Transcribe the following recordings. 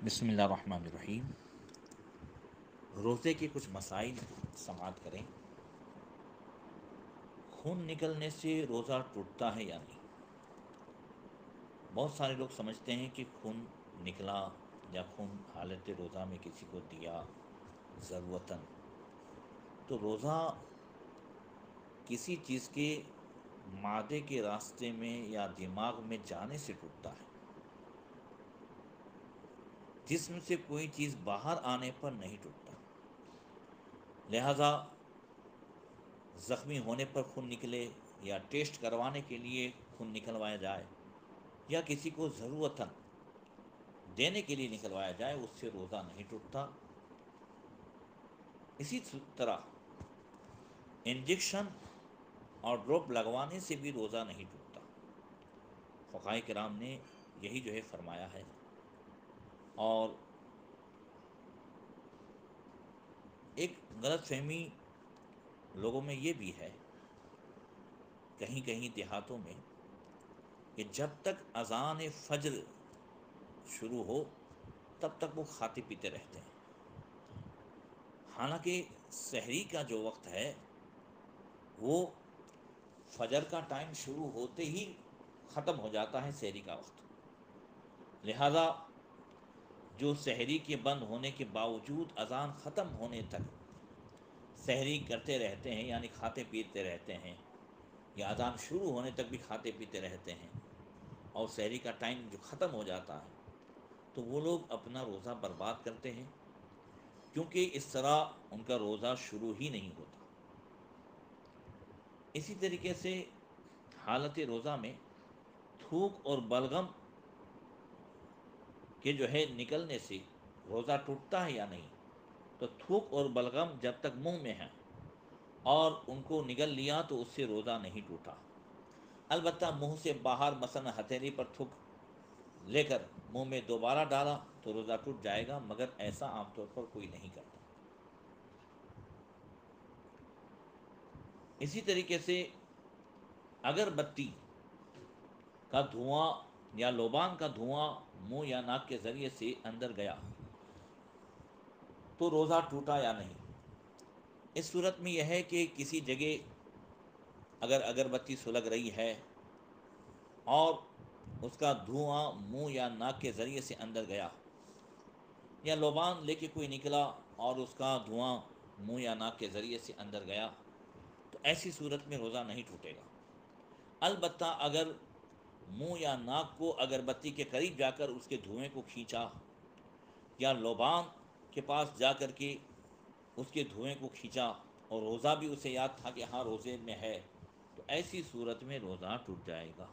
بسم اللہ الرحمن الرحیم۔ روزے کے کچھ مسائل سماعت کریں۔ خون نکلنے سے روزہ ٹوٹتا ہے یا نہیں؟ بہت سارے لوگ سمجھتے ہیں کہ خون نکلا یا خون حالت روزہ میں کسی کو دیا ضرورتاً تو روزہ کسی چیز کے معدے کے راستے میں یا دماغ میں جانے سے ٹوٹتا ہے، جسم سے کوئی چیز باہر آنے پر نہیں ٹوٹتا۔ لہذا زخمی ہونے پر خون نکلے یا ٹیسٹ کروانے کے لیے خون نکلوایا جائے یا کسی کو ضرورتاً دینے کے لیے نکلوایا جائے، اس سے روزہ نہیں ٹوٹتا۔ اسی طرح انجیکشن اور ڈراپ لگوانے سے بھی روزہ نہیں ٹوٹتا۔ فقہاء کرام نے یہی فرمایا ہے۔ اور ایک غلط فہمی لوگوں میں یہ بھی ہے، کہیں کہیں دیہاتوں میں، کہ جب تک اذان فجر شروع ہو تب تک وہ کھاتے پیتے رہتے ہیں، حالانکہ سحری کا جو وقت ہے وہ فجر کا ٹائم شروع ہوتے ہی ختم ہو جاتا ہے، سحری کا وقت۔ لہذا جو سحری کے بند ہونے کے باوجود اذان ختم ہونے تک سحری کرتے رہتے ہیں، یعنی کھاتے پیتے رہتے ہیں، یا اذان شروع ہونے تک بھی کھاتے پیتے رہتے ہیں، اور سحری کا ٹائم جو ختم ہو جاتا ہے تو وہ لوگ اپنا روزہ برباد کرتے ہیں، کیونکہ اس طرح ان کا روزہ شروع ہی نہیں ہوتا۔ اسی طریقے سے حالت روزہ میں تھوک اور بلغم کے نکلنے سے روزہ ٹوٹتا ہے یا نہیں؟ تو تھوک اور بلغم جب تک منہ میں ہیں اور ان کو نگل لیا تو اس سے روزہ نہیں ٹوٹا۔ البتہ منہ سے باہر مثلا ہتھیلی پر تھوک لے کر منہ میں دوبارہ ڈالا تو روزہ ٹوٹ جائے گا، مگر ایسا عام طور پر کوئی نہیں کرتا۔ اسی طریقے سے اگر بتی کا دھواں یا لوبان کا دھواں منہ یا ناک کے ذریعے سے اندر گیا تو روزہ ٹوٹا یا نہیں؟ اس صورت میں یہ ہے کہ کسی جگہ اگر اگربتی سلگ رہی ہے اور اس کا دھواں منہ یا ناک کے ذریعے سے اندر گیا، یا لوبان لے کے کوئی نکلا اور اس کا دھواں منہ یا ناک کے ذریعے سے اندر گیا، تو ایسی صورت میں روزہ نہیں ٹوٹے گا۔ البتہ اگر منہ یا ناک کو اگربتی کے قریب جا کر اس کے دھوئیں کو کھینچا، یا لوبان کے پاس جا کر کے اس کے دھوئیں کو کھینچا اور روزہ بھی اسے یاد تھا کہ ہاں روزے میں ہے، تو ایسی صورت میں روزہ ٹوٹ جائے گا۔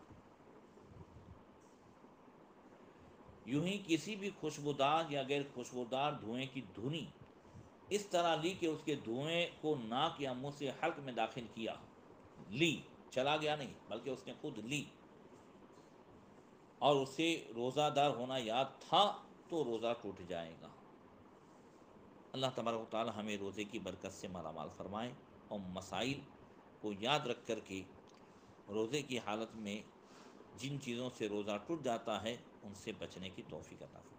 یوں ہی کسی بھی خوشبودار یا غیر خوشبودار دھوئیں کی دھنی اس طرح لی کہ اس کے دھوئیں کو ناک یا منہ سے حلق میں داخل کیا، لی، چلا گیا نہیں بلکہ اس نے خود لی، اور اسے روزہ دار ہونا یاد تھا، تو روزہ ٹوٹ جائے گا۔ اللہ تبارک و تعالی ہمیں روزے کی برکت سے مالا مال فرمائے، اور مسائل کو یاد رکھ کر کے روزے کی حالت میں جن چیزوں سے روزہ ٹوٹ جاتا ہے ان سے بچنے کی توفیق عطا فرمائے۔